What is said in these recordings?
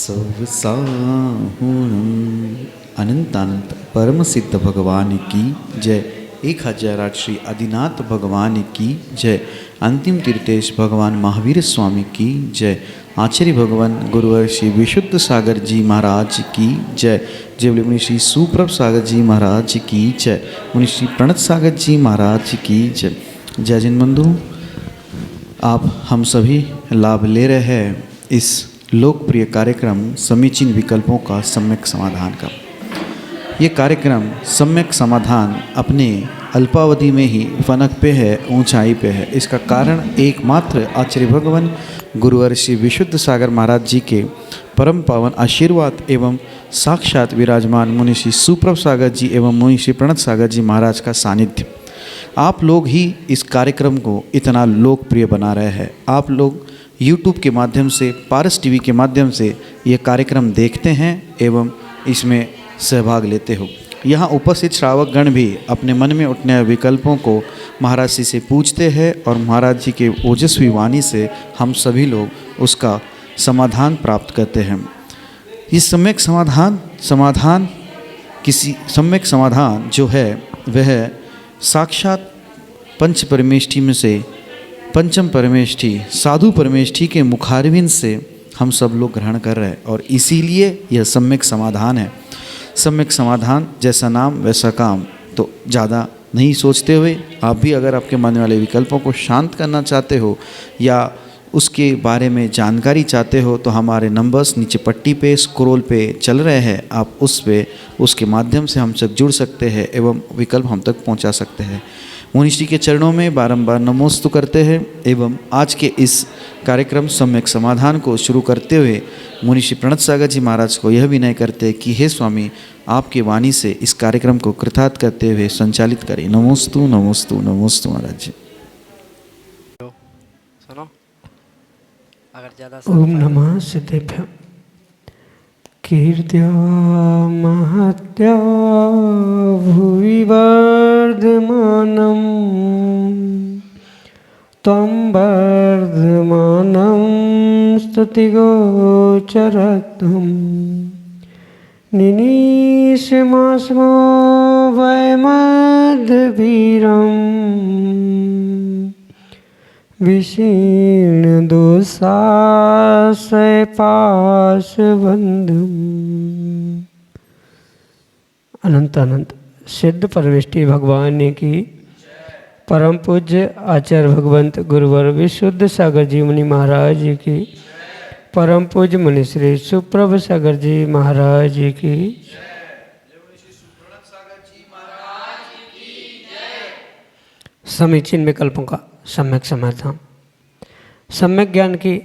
सर्वसाहुणं अनंतानंत परम सिद्ध भगवान की जय। 1008 श्री आदिनाथ भगवान की जय। अंतिम तीर्थेश भगवान महावीर स्वामी की जय। आचार्य भगवान गुरुवर श्री विशुद्ध सागर जी महाराज की जय। जय बोले मुनि श्री सुप्रभ सागर जी महाराज की जय। मुनि श्री प्रणत सागर जी महाराज की जय। जय जिन बंधु, आप हम सभी लाभ ले रहे हैं इस लोकप्रिय कार्यक्रम समीचीन विकल्पों का सम्यक समाधान का। ये कार्यक्रम सम्यक समाधान अपने अल्पावधि में ही फनक पे है, ऊंचाई पे है। इसका कारण एकमात्र आचार्य भगवान गुरुवर श्री विशुद्ध सागर महाराज जी के परम पावन आशीर्वाद एवं साक्षात विराजमान मुनि श्री सुप्रभ सागर जी एवं मुनि श्री प्रणत सागर जी महाराज का सानिध्य। आप लोग ही इस कार्यक्रम को इतना लोकप्रिय बना रहे हैं। आप लोग YouTube के माध्यम से, पारस टीवी के माध्यम से ये कार्यक्रम देखते हैं एवं इसमें सहभाग लेते हो। यहाँ उपस्थित श्रावक गण भी अपने मन में उठने वाले विकल्पों को महाराज जी से पूछते हैं और महाराज जी के ओजस्वी वाणी से हम सभी लोग उसका समाधान प्राप्त करते हैं। इस सम्यक समाधान जो है वह साक्षात पंच परमेष्ठी में से पंचम परमेष्ठी साधु परमेष्ठी के मुखारविंद से हम सब लोग ग्रहण कर रहे हैं और इसीलिए यह सम्यक समाधान है। सम्यक समाधान जैसा नाम वैसा काम। तो ज़्यादा नहीं सोचते हुए आप भी अगर आपके मन वाले विकल्पों को शांत करना चाहते हो या उसके बारे में जानकारी चाहते हो तो हमारे नंबर्स नीचे पट्टी पे स्क्रॉल पे चल रहे हैं। आप उसके माध्यम से हमसे जुड़ सकते हैं एवं विकल्प हम तक पहुंचा सकते हैं। मुनि श्री के चरणों में बारंबार नमोस्तु करते हैं एवं आज के इस कार्यक्रम सम्यक समाधान को शुरू करते हुए मुनि श्री प्रणत सागर जी महाराज को यह विनय करते कि हे स्वामी, आपके वाणी से इस कार्यक्रम को कृतार्थ करते हुए संचालित करें। नमोस्तु नमोस्तु नमोस्तु महाराज जी। ओम नमः सिद्धेभ्य। कीर्त्या महत्या भुवि वर्धमानं त्वं वर्धमानं स्तुतिगोचरत्वं निनीशमास्मो वैमध्यवीरम् विशीर्ण दोषाश्रय पाशबन्धुम्। अनंत अनंत सिद्ध परमेष्ठी भगवान की परम पूज्य आचार्य भगवंत गुरुवर विशुद्ध सागर जी मुनि महाराज जी की परम पूज्य मुनि श्री सुप्रभ सागर जी महाराज जी की समीचीन विकल्पों का सम्यक समाधान। सम्यक ज्ञान की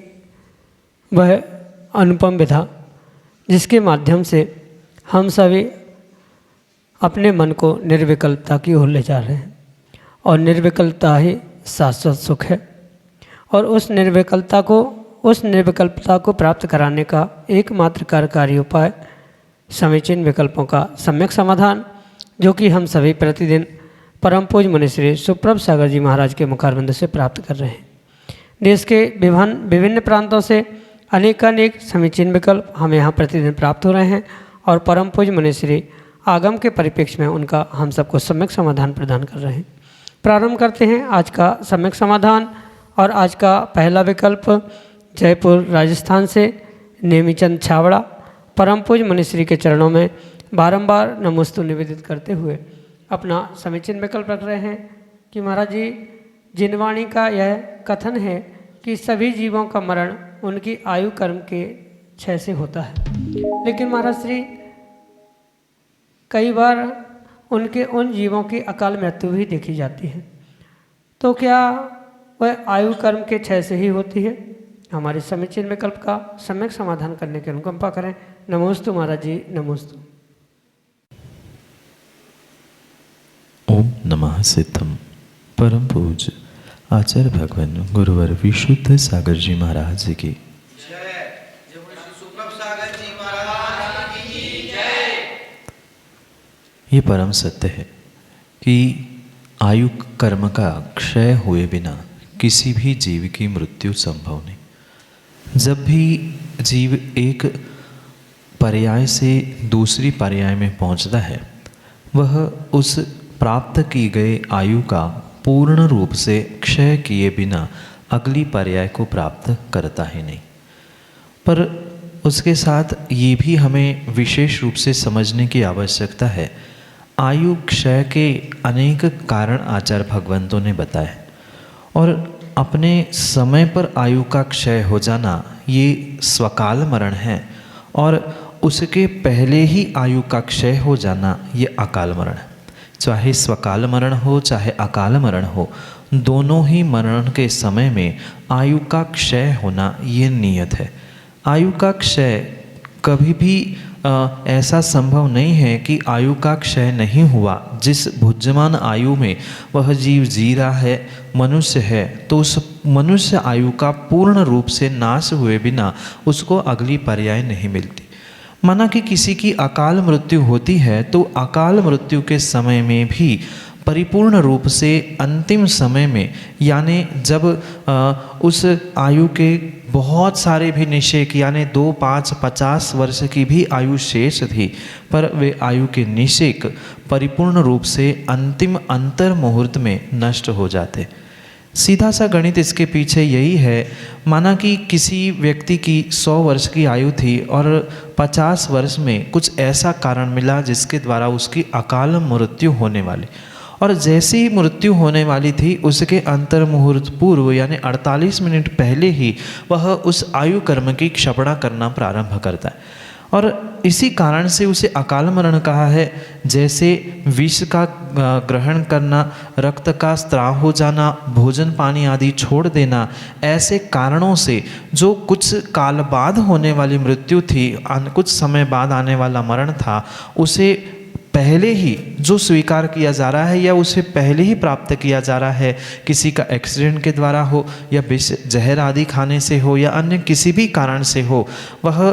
वह अनुपम विधा जिसके माध्यम से हम सभी अपने मन को निर्विकल्पता की ओर ले जा रहे हैं और निर्विकल्पता ही शाश्वत सुख है। और उस निर्विकल्पता को प्राप्त कराने का एकमात्र कार्यकारी उपाय समीचीन विकल्पों का सम्यक समाधान, जो कि हम सभी प्रतिदिन परम पूज्य मुनि श्री सुप्रभ सागर जी महाराज के मुखारविंद से प्राप्त कर रहे हैं। देश के विभिन्न प्रांतों से अनेकानेक समीचीन विकल्प हमें यहाँ प्रतिदिन प्राप्त हो रहे हैं और परम पूज्य मुनि श्री आगम के परिप्रेक्ष्य में उनका हम सबको सम्यक समाधान प्रदान कर रहे हैं। प्रारंभ करते हैं आज का सम्यक समाधान। और आज का पहला विकल्प जयपुर राजस्थान से नेमीचंद छावड़ा परम पूज्य मुनि श्री के चरणों में बारंबार नमोस्तु निवेदित करते हुए अपना समीचीन विकल्प रख रहे हैं कि महाराज जी, जिनवाणी का यह कथन है कि सभी जीवों का मरण उनकी आयु कर्म के क्षय से होता है, लेकिन महाराज श्री कई बार उन जीवों की अकाल मृत्यु भी देखी जाती है, तो क्या वह आयु कर्म के क्षय से ही होती है? हमारे समीचीन विकल्प का सम्यक समाधान करने की अनुकंपा करें। नमोस्तु महाराज जी, नमोस्तु। ओम नमः सिद्धम परम पूज्य आचार्य भगवान गुरुवर विशुद्ध सागर जी महाराज जी की ये परम सत्य है कि आयु कर्म का क्षय हुए बिना किसी भी जीव की मृत्यु संभव नहीं। जब भी जीव एक पर्याय से दूसरी पर्याय में पहुंचता है वह उस प्राप्त की गई आयु का पूर्ण रूप से क्षय किए बिना अगली पर्याय को प्राप्त करता ही नहीं। पर उसके साथ ये भी हमें विशेष रूप से समझने की आवश्यकता है, आयु क्षय के अनेक कारण आचार्य भगवंतों ने बताए और अपने समय पर आयु का क्षय हो जाना ये स्वकाल मरण है और उसके पहले ही आयु का क्षय हो जाना ये अकाल मरण है। चाहे स्वकाल मरण हो चाहे अकाल मरण हो, दोनों ही मरण के समय में आयु का क्षय होना ये नियत है। आयु का क्षय कभी भी ऐसा संभव नहीं है कि आयु का क्षय नहीं हुआ। जिस भुज्यमान आयु में वह जीव जी रहा है, मनुष्य है, तो उस मनुष्य आयु का पूर्ण रूप से नाश हुए बिना उसको अगली पर्याय नहीं मिलती। माना कि किसी की अकाल मृत्यु होती है तो अकाल मृत्यु के समय में भी परिपूर्ण रूप से अंतिम समय में, यानी जब उस आयु के बहुत सारे भी निषेक यानी 2, 5, 50 वर्ष की भी आयु शेष थी, पर वे आयु के निषेक परिपूर्ण रूप से अंतिम अंतर मुहूर्त में नष्ट हो जाते। सीधा सा गणित इसके पीछे यही है। माना कि किसी व्यक्ति की 100 वर्ष की आयु थी और 50 वर्ष में कुछ ऐसा कारण मिला जिसके द्वारा उसकी अकाल मृत्यु होने वाली, और जैसे ही मृत्यु होने वाली थी उसके अंतर मुहूर्त पूर्व यानी 48 मिनट पहले ही वह उस आयु कर्म की क्षपणा करना प्रारंभ करता है और इसी कारण से उसे अकाल मरण कहा है। जैसे विष का ग्रहण करना, रक्त का स्राव हो जाना, भोजन पानी आदि छोड़ देना, ऐसे कारणों से जो कुछ काल बाद होने वाली मृत्यु थी, कुछ समय बाद आने वाला मरण था, उसे पहले ही जो स्वीकार किया जा रहा है या उसे पहले ही प्राप्त किया जा रहा है, किसी का एक्सीडेंट के द्वारा हो या विष जहर आदि खाने से हो या अन्य किसी भी कारण से हो, वह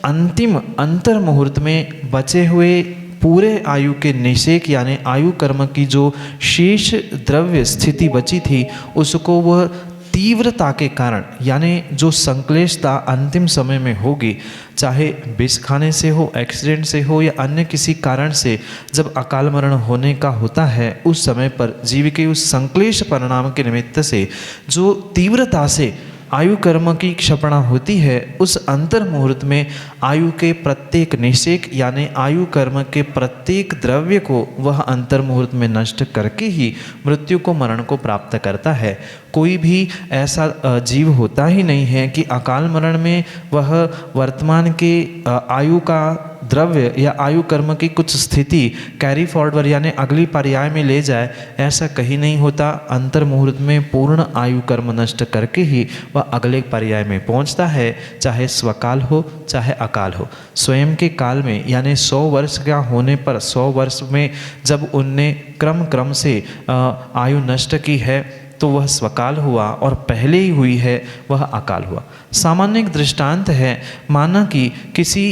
अंतिम अंतर मुहूर्त में बचे हुए पूरे आयु के निषेक यानी आयु कर्म की जो शेष द्रव्य स्थिति बची थी उसको वह तीव्रता के कारण यानी जो संक्लेशता अंतिम समय में होगी, चाहे विष खाने से हो, एक्सीडेंट से हो या अन्य किसी कारण से जब अकाल मरण होने का होता है, उस समय पर जीव के उस संक्लेश परिणाम के निमित्त से जो तीव्रता से आयु कर्म की क्षपणा होती है, उस अंतर मुहूर्त में आयु के प्रत्येक निषेक यानी आयु कर्म के प्रत्येक द्रव्य को वह अंतर मुहूर्त में नष्ट करके ही मृत्यु को मरण को प्राप्त करता है। कोई भी ऐसा जीव होता ही नहीं है कि अकाल मरण में वह वर्तमान के आयु का द्रव्य या आयु कर्म की कुछ स्थिति कैरी फॉरवर्ड यानी अगली पर्याय में ले जाए, ऐसा कहीं नहीं होता। अंतर मुहूर्त में पूर्ण आयु कर्म नष्ट करके ही वह अगले पर्याय में पहुंचता है, चाहे स्वकाल हो चाहे अकाल हो। स्वयं के काल में यानी 100 वर्ष का होने पर 100 वर्ष में जब उनने क्रम से आयु नष्ट की है तो वह स्वकाल हुआ और पहले ही हुई है वह अकाल हुआ। सामान्य एक दृष्टांत है, माना कि किसी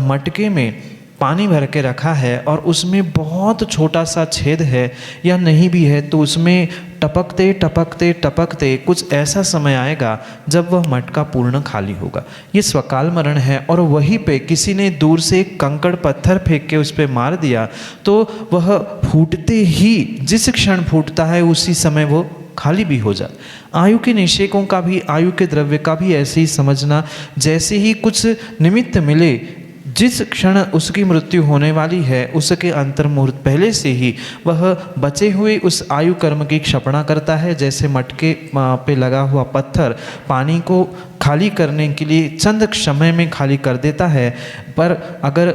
मटके में पानी भर के रखा है और उसमें बहुत छोटा सा छेद है या नहीं भी है, तो उसमें टपकते टपकते टपकते कुछ ऐसा समय आएगा जब वह मटका पूर्ण खाली होगा। ये स्वकाल मरण है और वहीं पे किसी ने दूर से एक कंकड़ पत्थर फेंक के उस पर मार दिया तो वह फूटते ही जिस क्षण फूटता है उसी समय वो खाली भी हो जाए। आयु के निषेकों का भी, आयु के द्रव्य का भी ऐसे ही समझना, जैसे ही कुछ निमित्त मिले, जिस क्षण उसकी मृत्यु होने वाली है उसके अंतर मुहूर्त पहले से ही वह बचे हुए उस आयु कर्म की क्षपणा करता है। जैसे मटके पे लगा हुआ पत्थर पानी को खाली करने के लिए चंद समय में खाली कर देता है, पर अगर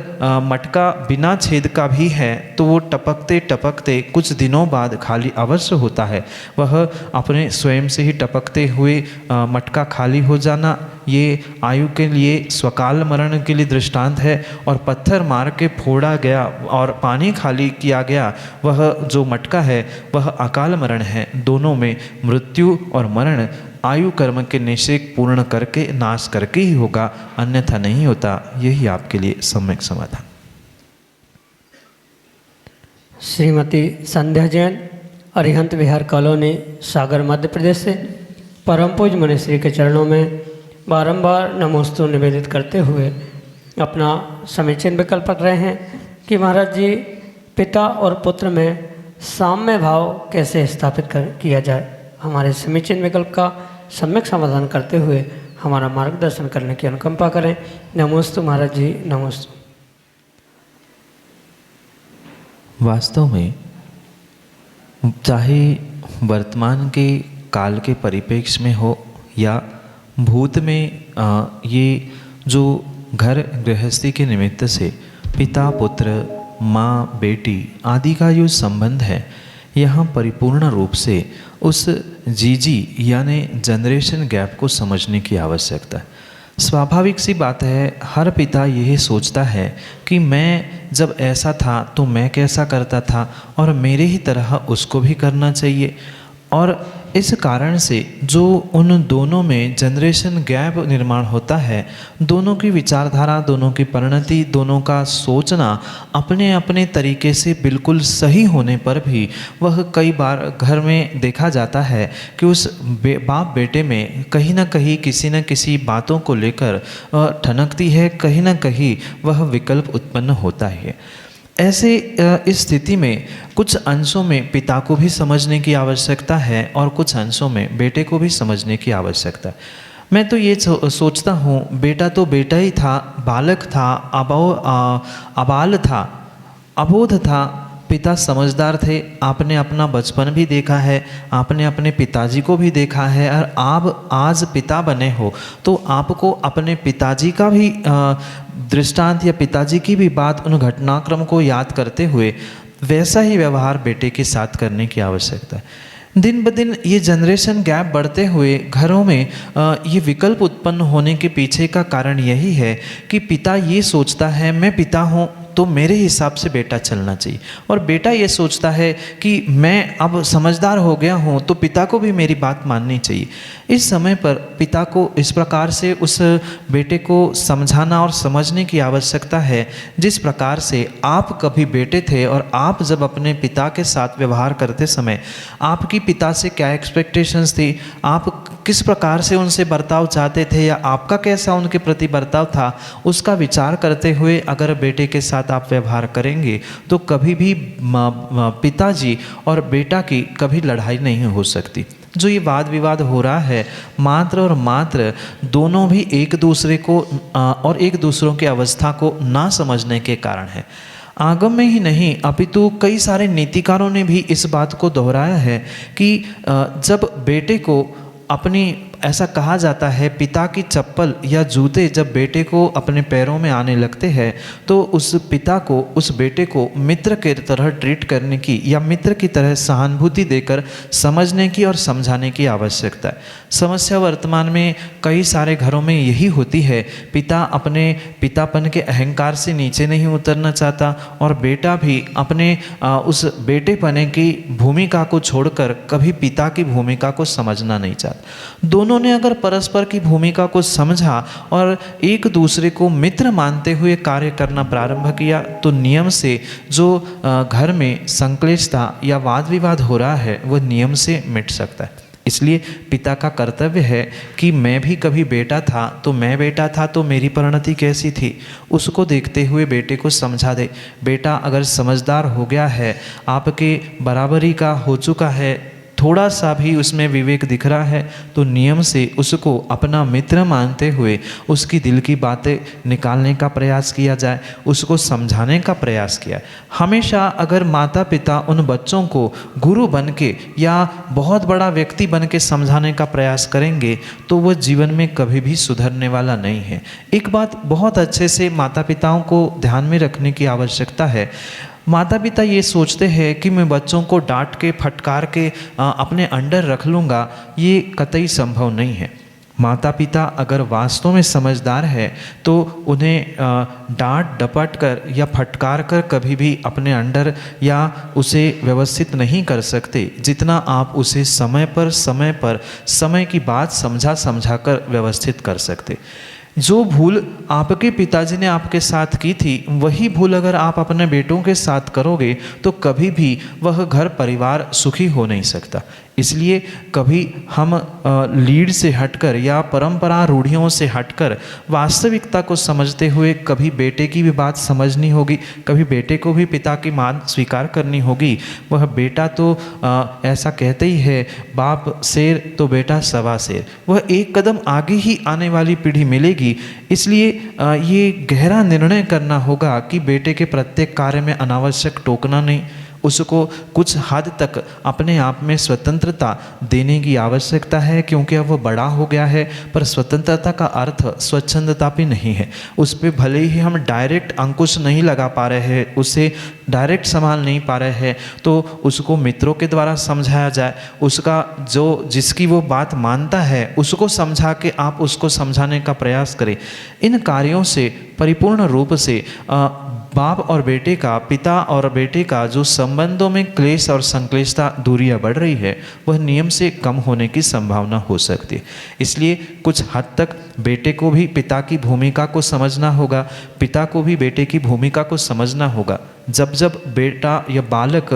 मटका बिना छेद का भी है तो वो टपकते टपकते कुछ दिनों बाद खाली अवश्य होता है। वह अपने स्वयं से ही टपकते हुए मटका खाली हो जाना ये आयु के लिए स्वकाल मरण के लिए दृष्टांत है। और पत्थर मार के फोड़ा गया और पानी खाली किया गया वह जो मटका है वह अकाल मरण है। दोनों में मृत्यु और मरण आयु कर्म के निषेक पूर्ण करके नाश करके ही होगा, अन्यथा नहीं होता। यही आपके लिए सम्यक समाधान। श्रीमती संध्या जैन, अरिहंत विहार कॉलोनी, सागर, मध्य प्रदेश से परम पूज्य मुनिश्री के चरणों में बारंबार नमोस्तु निवेदित करते हुए अपना समीचीन विकल्प पढ़ रहे हैं कि महाराज जी पिता और पुत्र में साम्य भाव कैसे स्थापित किया जाए। हमारे समीचीन विकल्प का सम्यक समाधान करते हुए हमारा मार्गदर्शन करने की अनुकंपा करें। नमोस्तु महाराज जी, नमोस्तु। वास्तव में चाहे वर्तमान के काल के परिप्रेक्ष्य में हो या भूत में, ये जो घर गृहस्थी के निमित्त से पिता पुत्र माँ बेटी आदि का जो संबंध है, यहाँ परिपूर्ण रूप से उस जीजी यानी जनरेशन गैप को समझने की आवश्यकता है। स्वाभाविक सी बात है, हर पिता यही सोचता है कि मैं जब ऐसा था तो मैं कैसा करता था और मेरे ही तरह उसको भी करना चाहिए। और इस कारण से जो उन दोनों में जनरेशन गैप निर्माण होता है, दोनों की विचारधारा, दोनों की परिणति, दोनों का सोचना अपने अपने तरीके से बिल्कुल सही होने पर भी वह कई बार घर में देखा जाता है कि उस बाप बेटे में कहीं ना कहीं किसी न किसी बातों को लेकर ठनकती है, कहीं ना कहीं वह विकल्प उत्पन्न होता है। ऐसे इस स्थिति में कुछ अंशों में पिता को भी समझने की आवश्यकता है और कुछ अंशों में बेटे को भी समझने की आवश्यकता है। मैं तो ये सोचता हूँ, बेटा तो बेटा ही था, बालक था, अबाल था, अबोध था, पिता समझदार थे। आपने अपना बचपन भी देखा है, आपने अपने पिताजी को भी देखा है, और आप आज पिता बने हो तो आपको अपने पिताजी का भी दृष्टांत या पिताजी की भी बात, उन घटनाक्रम को याद करते हुए वैसा ही व्यवहार बेटे के साथ करने की आवश्यकता है। दिन ब दिन ये जनरेशन गैप बढ़ते हुए घरों में ये विकल्प उत्पन्न होने के पीछे का कारण यही है कि पिता ये सोचता है मैं पिता हूँ तो मेरे हिसाब से बेटा चलना चाहिए, और बेटा ये सोचता है कि मैं अब समझदार हो गया हूँ तो पिता को भी मेरी बात माननी चाहिए। इस समय पर पिता को इस प्रकार से उस बेटे को समझाना और समझने की आवश्यकता है जिस प्रकार से आप कभी बेटे थे और आप जब अपने पिता के साथ व्यवहार करते समय आपकी पिता से क्या एक्सपेक्टेशंस थी, आप किस प्रकार से उनसे बर्ताव चाहते थे या आपका कैसा उनके प्रति बर्ताव था, उसका विचार करते हुए अगर बेटे के साथ आप व्यवहार करेंगे तो कभी भी पिताजी और बेटा की कभी लड़ाई नहीं हो सकती। जो ये वाद विवाद हो रहा है मात्र और मात्र दोनों भी एक दूसरे को और एक दूसरों की अवस्था को ना समझने के कारण है। आगम में ही नहीं अपितु कई सारे नीतिकारों ने भी इस बात को दोहराया है कि जब बेटे को अपनी, ऐसा कहा जाता है, पिता की चप्पल या जूते जब बेटे को अपने पैरों में आने लगते हैं तो उस पिता को उस बेटे को मित्र के तरह ट्रीट करने की या मित्र की तरह सहानुभूति देकर समझने की और समझाने की आवश्यकता है। समस्या वर्तमान में कई सारे घरों में यही होती है, पिता अपने पितापन के अहंकार से नीचे नहीं उतरना चाहता और बेटा भी अपने उस बेटेपने की भूमिका को छोड़कर कभी पिता की भूमिका को समझना नहीं चाहता। दोनों ने अगर परस्पर की भूमिका को समझा और एक दूसरे को मित्र मानते हुए कार्य करना प्रारंभ किया तो नियम से जो घर में संक्लेशता या वाद विवाद हो रहा है वह नियम से मिट सकता है। इसलिए पिता का कर्तव्य है कि मैं भी कभी बेटा था तो मैं बेटा था तो मेरी परिणति कैसी थी उसको देखते हुए बेटे को समझा दे। बेटा अगर समझदार हो गया है, आपके बराबरी का हो चुका है, थोड़ा सा भी उसमें विवेक दिख रहा है तो नियम से उसको अपना मित्र मानते हुए उसकी दिल की बातें निकालने का प्रयास किया जाए, उसको समझाने का प्रयास किया। हमेशा अगर माता पिता उन बच्चों को गुरु बन के या बहुत बड़ा व्यक्ति बन के समझाने का प्रयास करेंगे तो वह जीवन में कभी भी सुधरने वाला नहीं है। एक बात बहुत अच्छे से माता पिताओं को ध्यान में रखने की आवश्यकता है। माता पिता ये सोचते हैं कि मैं बच्चों को डांट के फटकार के अपने अंडर रख लूँगा, ये कतई संभव नहीं है। माता पिता अगर वास्तव में समझदार है तो उन्हें डांट डपट कर या फटकार कर कभी भी अपने अंडर या उसे व्यवस्थित नहीं कर सकते जितना आप उसे समय पर समय की बात समझा कर व्यवस्थित कर सकते। जो भूल आपके पिताजी ने आपके साथ की थी वही भूल अगर आप अपने बेटों के साथ करोगे तो कभी भी वह घर परिवार सुखी हो नहीं सकता। इसलिए कभी हम लीड से हटकर या परंपरा रूढ़ियों से हटकर वास्तविकता को समझते हुए कभी बेटे की भी बात समझनी होगी, कभी बेटे को भी पिता की मान स्वीकार करनी होगी। वह बेटा तो ऐसा कहते ही है, बाप शेर तो बेटा सवा शेर, वह एक कदम आगे ही आने वाली पीढ़ी मिलेगी। इसलिए ये गहरा निर्णय करना होगा कि बेटे के प्रत्येक कार्य में अनावश्यक टोकना नहीं, उसको कुछ हद तक अपने आप में स्वतंत्रता देने की आवश्यकता है, क्योंकि अब वह बड़ा हो गया है। पर स्वतंत्रता का अर्थ स्वच्छंदता भी नहीं है। उस पर भले ही हम डायरेक्ट अंकुश नहीं लगा पा रहे हैं, उसे डायरेक्ट संभाल नहीं पा रहे हैं, तो उसको मित्रों के द्वारा समझाया जाए, उसका जिसकी वो बात मानता है उसको समझा के आप उसको समझाने का प्रयास करें। इन कार्यों से परिपूर्ण रूप से बाप और बेटे का, पिता और बेटे का जो संबंधों में क्लेश और संक्लेशता, दूरियां बढ़ रही है, वह नियम से कम होने की संभावना हो सकती है। इसलिए कुछ हद तक बेटे को भी पिता की भूमिका को समझना होगा, पिता को भी बेटे की भूमिका को समझना होगा। जब जब बेटा या बालक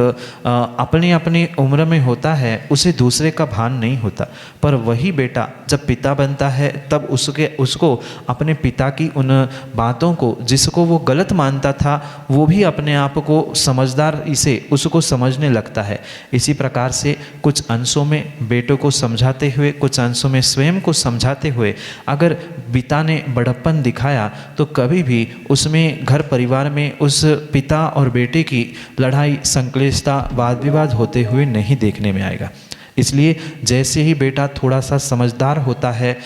अपनी अपनी उम्र में होता है, उसे दूसरे का भान नहीं होता, पर वही बेटा जब पिता बनता है तब उसको अपने पिता की उन बातों को, जिसको वो गलत मानता था, वो भी अपने आप को समझदार इसे उसको समझने लगता है। इसी प्रकार से कुछ अंशों में बेटों को समझाते हुए, कुछ अंशों में स्वयं को समझाते हुए अगर पिता ने बड़प्पन दिखाया तो कभी भी उसमें घर परिवार में उस पिता और बेटे की लड़ाई, संक्लेशता, वाद विवाद होते हुए नहीं देखने में आएगा। इसलिए जैसे ही बेटा थोड़ा सा समझदार होता है,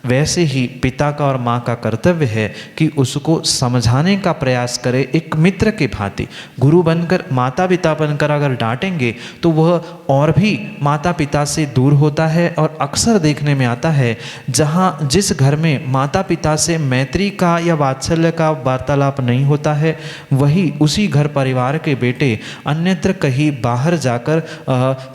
वैसे ही पिता का और माँ का कर्तव्य है कि उसको समझाने का प्रयास करे। एक मित्र के भांति गुरु बनकर, माता पिता बनकर अगर डांटेंगे तो वह और भी माता पिता से दूर होता है। और अक्सर देखने में आता है, जहाँ जिस घर में माता पिता से मैत्री का या वात्सल्य का वार्तालाप नहीं होता है, वही उसी घर परिवार के बेटे अन्यत्र कहीं बाहर जाकर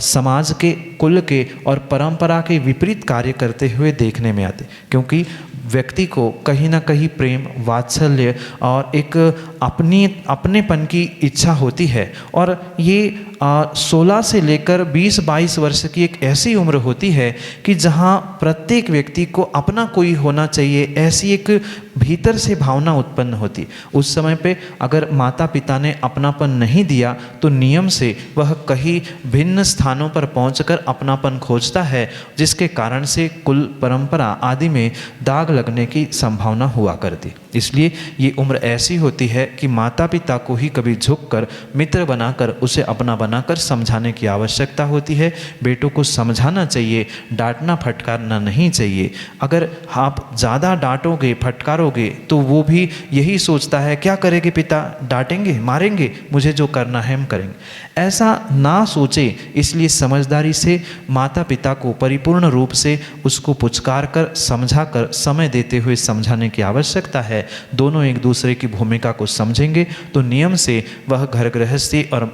समाज के, कुल के और परंपरा के विपरीत कार्य करते हुए देखने में आते। क्योंकि व्यक्ति को कहीं ना कहीं प्रेम, वात्सल्य और एक अपनेपन की इच्छा होती है। और ये 16 से लेकर 20-22 वर्ष की एक ऐसी उम्र होती है कि जहाँ प्रत्येक व्यक्ति को अपना कोई होना चाहिए, ऐसी एक भीतर से भावना उत्पन्न होती। उस समय पे अगर माता पिता ने अपनापन नहीं दिया तो नियम से वह कहीं भिन्न स्थानों पर पहुंचकर अपनापन खोजता है, जिसके कारण से कुल, परंपरा आदि में दाग लगने की संभावना हुआ करती। इसलिए ये उम्र ऐसी होती है कि माता पिता को ही कभी झुककर, मित्र बनाकर, उसे अपना बनाकर समझाने की आवश्यकता होती है। बेटों को समझाना चाहिए, डांटना फटकारना नहीं चाहिए। अगर आप ज़्यादा डांटोगे, फटकारोगे तो वो भी यही सोचता है, क्या करेंगे पिता, डांटेंगे, मारेंगे, मुझे जो करना है हम करेंगे। ऐसा ना सोचे। इसलिए समझदारी से माता पिता को परिपूर्ण रूप से उसको पुचकार कर, समझा कर, समय देते हुए समझाने की आवश्यकता है। दोनों एक दूसरे की भूमिका को समझेंगे तो नियम से वह घर गृहस्थी और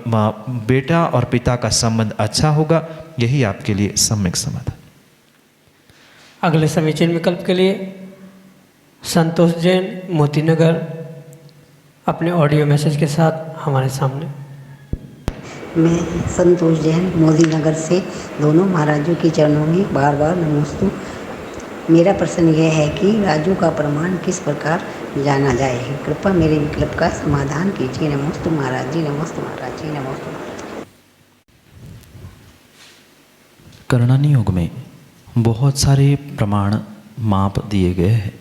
बेटा और पिता का संबंध अच्छा होगा। यही आपके लिए सम्यक समाधान। अगले समीचीन विकल्प के लिए संतोष जैन, मोतीनगर, अपने ऑडियो मैसेज के साथ हमारे सामने। मैं संतोष जैन, मोदी नगर से दोनों महाराजों के चरणों में बार बार नमोस्तु। मेरा प्रश्न यह है कि राजू का प्रमाण किस प्रकार जाना जाए? कृपया मेरे विकल्प का समाधान कीजिए। नमोस्तु महाराज जी, नमोस्तु महाराज जी, नमोस्तु। करणानी योग में बहुत सारे प्रमाण माप दिए गए हैं।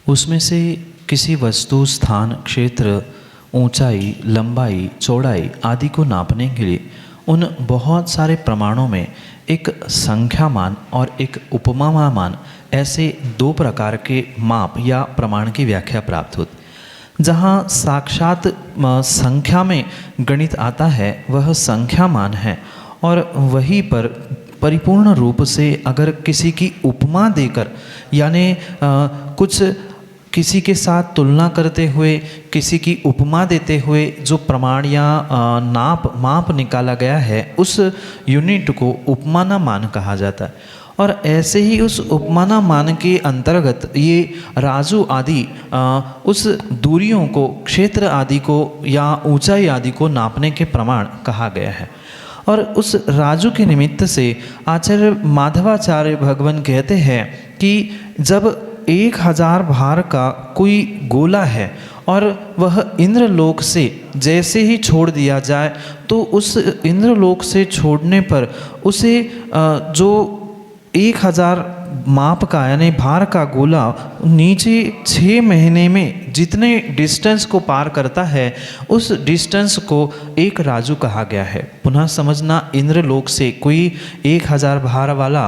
उसमें से किसी वस्तु, स्थान, क्षेत्र, ऊंचाई, लंबाई, चौड़ाई आदि को नापने के लिए उन बहुत सारे प्रमाणों में एक संख्या मान और एक उपमा मान, ऐसे दो प्रकार के माप या प्रमाण की व्याख्या प्राप्त होती। जहाँ साक्षात संख्या में गणित आता है वह संख्या मान है, और वहीं पर परिपूर्ण रूप से अगर किसी की उपमा देकर, यानी कुछ किसी के साथ तुलना करते हुए, किसी की उपमा देते हुए जो प्रमाण या माप निकाला गया है, उस यूनिट को उपमाना मान कहा जाता है। और ऐसे ही उस उपमाना मान के अंतर्गत ये राजू आदि उस दूरियों को, क्षेत्र आदि को या ऊंचाई आदि को नापने के प्रमाण कहा गया है। और उस राजू के निमित्त से आचार्य माधवाचार्य भगवान कहते हैं कि जब 1000 भार का कोई गोला है और वह इंद्रलोक से जैसे ही छोड़ दिया जाए तो उस इंद्रलोक से छोड़ने पर उसे जो 1000 माप का यानी भार का गोला नीचे 6 महीने में जितने डिस्टेंस को पार करता है उस डिस्टेंस को एक राजू कहा गया है। पुनः समझना, इंद्रलोक से कोई 1000 भार वाला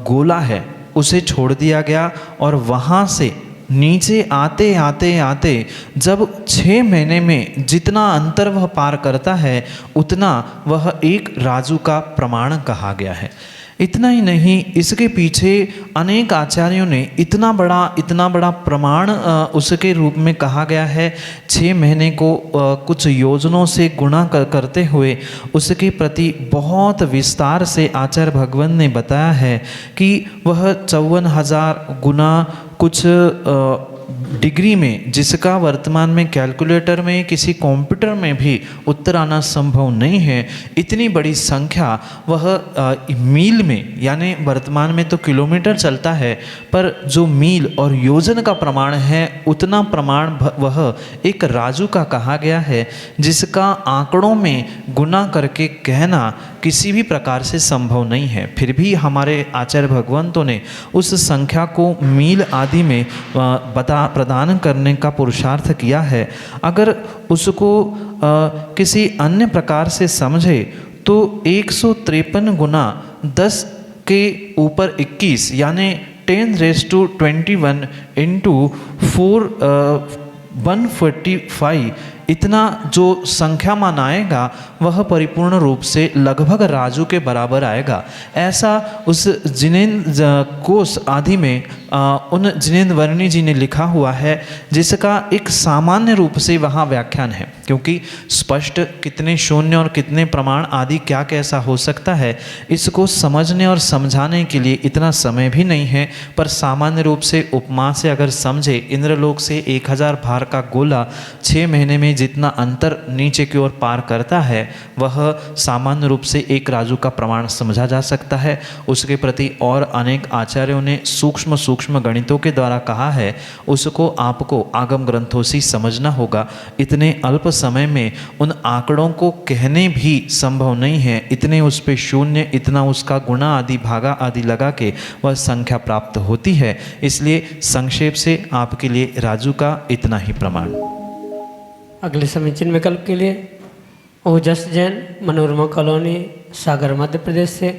गोला है, उसे छोड़ दिया गया और वहाँ से नीचे आते आते आते जब 6 महीने में जितना अंतर वह पार करता है उतना वह एक राजू का प्रमाण कहा गया है। इतना ही नहीं, इसके पीछे अनेक आचार्यों ने इतना बड़ा प्रमाण उसके रूप में कहा गया है। 6 महीने को कुछ योजनों से गुणा करते हुए उसके प्रति बहुत विस्तार से आचार्य भगवान ने बताया है कि वह 54,000 गुना कुछ डिग्री में, जिसका वर्तमान में कैलकुलेटर में किसी कंप्यूटर में भी उत्तर आना संभव नहीं है, इतनी बड़ी संख्या वह मील में, यानी वर्तमान में तो किलोमीटर चलता है पर जो मील और योजन का प्रमाण है उतना प्रमाण वह एक राजू का कहा गया है, जिसका आंकड़ों में गुना करके कहना किसी भी प्रकार से संभव नहीं है। फिर भी हमारे आचार्य भगवंतों ने उस संख्या को मील आदि में प्रदान करने का पुरुषार्थ किया है। अगर उसको किसी अन्य प्रकार से समझे तो 153 गुना 10 के ऊपर 21 यानी 10⁻21 इंटू 145 इतना जो संख्या मान आएगा वह परिपूर्ण रूप से लगभग राजू के बराबर आएगा। ऐसा उस जिनेन्द्र कोश आदि में उन जिनेन्द्र वर्णी जी ने लिखा हुआ है, जिसका एक सामान्य रूप से वहाँ व्याख्यान है, क्योंकि स्पष्ट कितने शून्य और कितने प्रमाण आदि क्या कैसा हो सकता है इसको समझने और समझाने के लिए इतना समय भी नहीं है। पर सामान्य रूप से उपमा से अगर समझे, इंद्रलोक से 1000 भार का गोला 6 महीने में जितना अंतर नीचे की ओर पार करता है वह सामान्य रूप से एक राजू का प्रमाण समझा जा सकता है। उसके प्रति और अनेक आचार्यों ने सूक्ष्म सूक्ष्म गणितों के द्वारा कहा है, उसको आपको आगम ग्रंथों से समझना होगा। इतने अल्प समय में उन आंकड़ों को कहने भी संभव नहीं है, इतने उस पे शून्य, इतना उसका गुणा आदि भागा आदि लगा के वह संख्या प्राप्त होती है। इसलिए संक्षेप से आपके लिए राजू का इतना ही प्रमाण। अगले समीचीन विकल्प के लिए ओजस जैन, मनोरमा कॉलोनी, सागर, मध्य प्रदेश से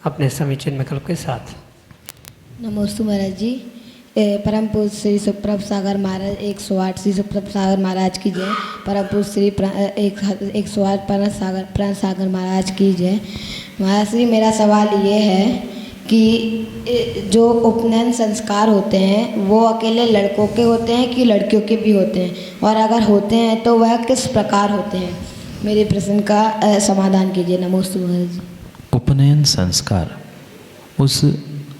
अपने समीचीन विकल्प के साथ। नमोस्तु महाराज जी। परम पूज्य श्री सुप्रभ सागर महाराज 108 श्री सुप्रभ सागर महाराज की जय। परम पूज्य श्री 108 प्रण सागर महाराज की जय। महाराज श्री, मेरा सवाल ये है कि जो उपनयन संस्कार होते हैं वो अकेले लड़कों के होते हैं कि लड़कियों के भी होते हैं, और अगर होते हैं तो वह किस प्रकार होते हैं? मेरे प्रश्न का समाधान कीजिए। नमोस्तु महाराज जी। उपनयन संस्कार उस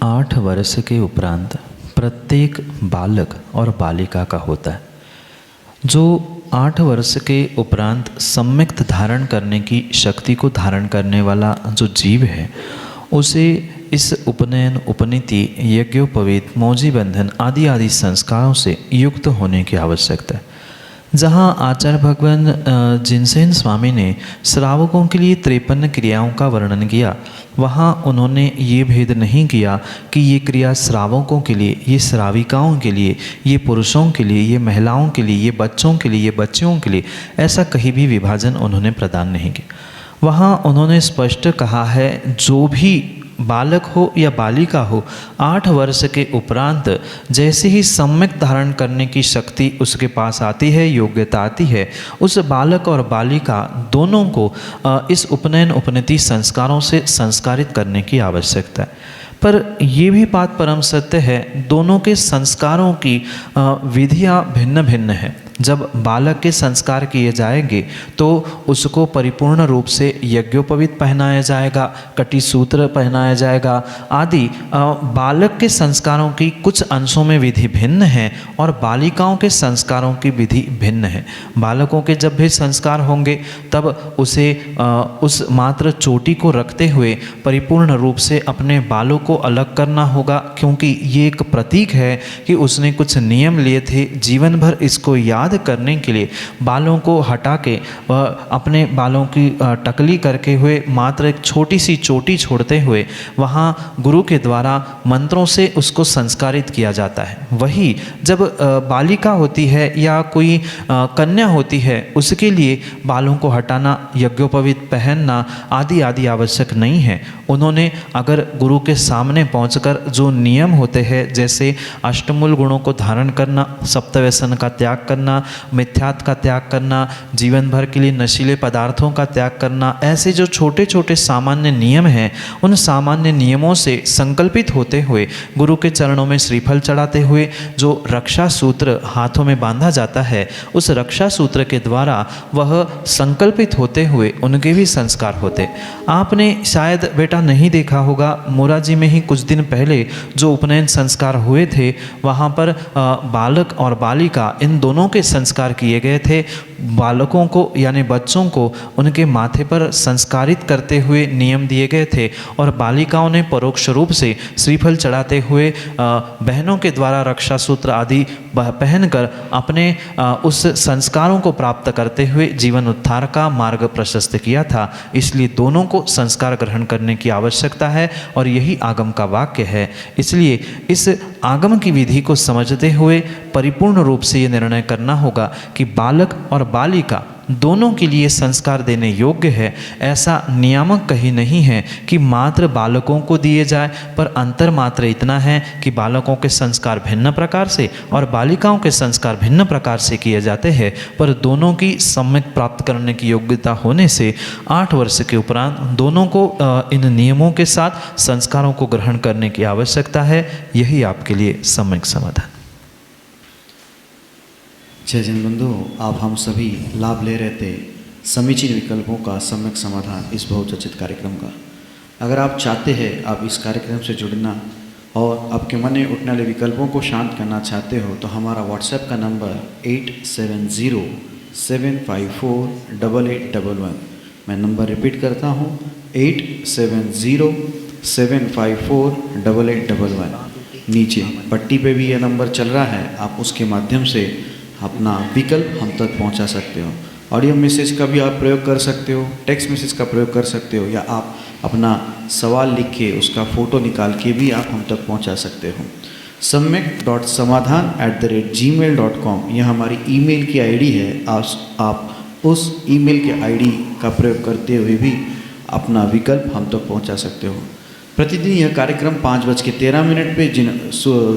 8 वर्ष के उपरांत प्रत्येक बालक और बालिका का होता है। जो 8 वर्ष के उपरांत सम्यक्त धारण करने की शक्ति को धारण करने वाला जो जीव है उसे इस उपनयन, उपनीति, यज्ञोपवीत, मौजी बंधन आदि संस्कारों से युक्त होने की आवश्यकता है। जहाँ आचार्य भगवान जिनसेन स्वामी ने श्रावकों के लिए 53 क्रियाओं का वर्णन किया, वहाँ उन्होंने ये भेद नहीं किया कि ये क्रिया श्रावकों के लिए, ये श्राविकाओं के लिए, ये पुरुषों के लिए, ये महिलाओं के लिए, ये बच्चों के लिए, ये बच्चियों के लिए, ऐसा कहीं भी विभाजन उन्होंने प्रदान नहीं किया। वहाँ उन्होंने स्पष्ट कहा है, जो भी बालक हो या बालिका हो 8 वर्ष के उपरांत जैसे ही सम्यक धारण करने की शक्ति उसके पास आती है, योग्यता आती है, उस बालक और बालिका दोनों को इस उपनयन उपनीति संस्कारों से संस्कारित करने की आवश्यकता है। पर ये भी बात परम सत्य है, दोनों के संस्कारों की विधियाँ भिन्न भिन्न है। जब बालक के संस्कार किए जाएंगे तो उसको परिपूर्ण रूप से यज्ञोपवीत पहनाया जाएगा, कटिसूत्र पहनाया जाएगा आदि। बालक के संस्कारों की कुछ अंशों में विधि भिन्न है और बालिकाओं के संस्कारों की विधि भिन्न है। बालकों के जब भी संस्कार होंगे तब उसे उस मात्र चोटी को रखते हुए परिपूर्ण रूप से अपने बालों को अलग करना होगा, क्योंकि ये एक प्रतीक है कि उसने कुछ नियम लिए थे। जीवन भर इसको याद करने के लिए बालों को हटा के अपने बालों की टकली करके हुए मात्र एक छोटी सी चोटी छोड़ते हुए वहाँ गुरु के द्वारा मंत्रों से उसको संस्कारित किया जाता है। वही जब बालिका होती है या कोई कन्या होती है उसके लिए बालों को हटाना, यज्ञोपवीत पहनना आदि आदि आवश्यक नहीं है। उन्होंने अगर गुरु के सामने पहुंचकर जो नियम होते हैं, जैसे अष्टमूल गुणों को धारण करना, सप्तव्यसन का त्याग करना, मिथ्यात्व का त्याग करना, जीवन भर के लिए नशीले पदार्थों का त्याग करना, ऐसे जो छोटे छोटे सामान्य नियम हैं, उन सामान्य नियमों से संकल्पित होते हुए गुरु के चरणों में श्रीफल चढ़ाते हुए जो रक्षा सूत्र हाथों में बांधा जाता है, उस रक्षा सूत्र के द्वारा वह संकल्पित होते हुए उनके भी संस्कार होते। आपने शायद बेटा नहीं देखा होगा, मोराजी में ही कुछ दिन पहले जो उपनयन संस्कार हुए थे वहाँ पर बालक और बालिका इन दोनों के संस्कार किए गए थे। बालकों को यानी बच्चों को उनके माथे पर संस्कारित करते हुए नियम दिए गए थे और बालिकाओं ने परोक्ष रूप से श्रीफल चढ़ाते हुए बहनों के द्वारा रक्षा सूत्र आदि पहनकर अपने उस संस्कारों को प्राप्त करते हुए जीवन उद्धार का मार्ग प्रशस्त किया था। इसलिए दोनों को संस्कार ग्रहण करने की आवश्यकता है और यही आगम का वाक्य है। इसलिए इस आगम की विधि को समझते हुए परिपूर्ण रूप से ये निर्णय करना होगा कि बालक और बालिका दोनों के लिए संस्कार देने योग्य है। ऐसा नियामक कहीं नहीं है कि मात्र बालकों को दिए जाए, पर अंतर मात्र इतना है कि बालकों के संस्कार भिन्न प्रकार से और बालिकाओं के संस्कार भिन्न प्रकार से किए जाते हैं, पर दोनों की सम्यक प्राप्त करने की योग्यता होने से 8 वर्ष के उपरांत दोनों को इन नियमों के साथ संस्कारों को ग्रहण करने की आवश्यकता है। यही आपके लिए सम्यक समाधान। जय जन बंधु, आप हम सभी लाभ ले रहे थे समीचीन विकल्पों का सम्यक समाधान इस बहुचर्चित कार्यक्रम का। अगर आप चाहते हैं आप इस कार्यक्रम से जुड़ना और आपके मन में उठने वाले विकल्पों को शांत करना चाहते हो तो हमारा व्हाट्सएप का नंबर 8707548811। मैं नंबर रिपीट करता हूँ 8707548811। नीचे पट्टी पे भी यह नंबर चल रहा है, आप उसके माध्यम से अपना विकल्प हम तक पहुंचा सकते हो। ऑडियो मैसेज का भी आप प्रयोग कर सकते हो, टेक्स्ट मैसेज का प्रयोग कर सकते हो, या आप अपना सवाल लिख के उसका फ़ोटो निकाल के भी आप हम तक पहुंचा सकते हो। samyak.samadhan@gmail.com यह हमारी ईमेल की आईडी है। आप उस ईमेल के आईडी का प्रयोग करते हुए भी अपना विकल्प हम तक पहुंचा सकते हो। प्रतिदिन यह कार्यक्रम 5:13 पे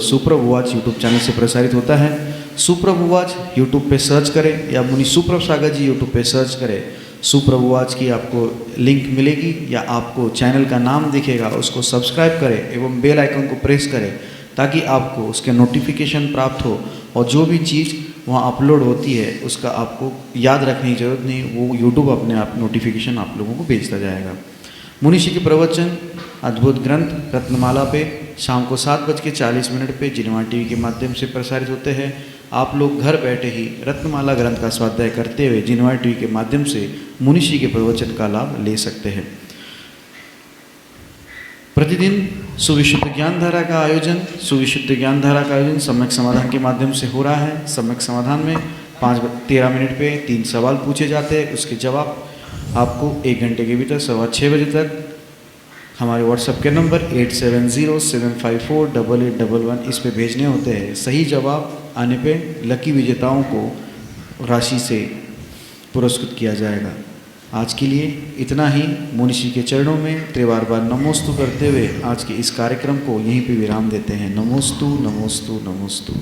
सुप्रभुवाच यूट्यूब चैनल से प्रसारित होता है। सुप्रभुवाच यूट्यूब पे सर्च करें या मुनि सुप्रभ सागर जी यूट्यूब पे सर्च करें। सुप्रभुवाच की आपको लिंक मिलेगी या आपको चैनल का नाम दिखेगा, उसको सब्सक्राइब करें एवं बेल आइकन को प्रेस करें ताकि आपको उसके नोटिफिकेशन प्राप्त हो और जो भी चीज़ वहाँ अपलोड होती है उसका आपको याद रखने की जरूरत नहीं, वो यूट्यूब अपने आप नोटिफिकेशन आप लोगों को भेजता जाएगा। मुनिषी के प्रवचन अद्भुत ग्रंथ रत्नमाला पे शाम को 7:40 पे जिनवा टीवी के माध्यम से प्रसारित होते हैं। आप लोग घर बैठे ही रत्नमाला ग्रंथ का स्वाध्याय करते हुए जिनवा टीवी के माध्यम से मुनिषी के प्रवचन का लाभ ले सकते हैं। प्रतिदिन सुविशुद्ध ज्ञान धारा का आयोजन सम्यक समाधान के माध्यम से हो रहा है। सम्यक समाधान में 5:13 पे 3 सवाल पूछे जाते हैं, उसके जवाब आपको 1 घंटे के भीतर 6:15 बजे तक हमारे व्हाट्सएप के नंबर 8707548811 इस पे भेजने होते हैं। सही जवाब आने पे लकी विजेताओं को राशि से पुरस्कृत किया जाएगा। आज के लिए इतना ही। मुनिषी के चरणों में त्रिवार बार नमोस्तु करते हुए आज के इस कार्यक्रम को यहीं पे विराम देते हैं। नमोस्तु नमोस्तु नमोस्तु।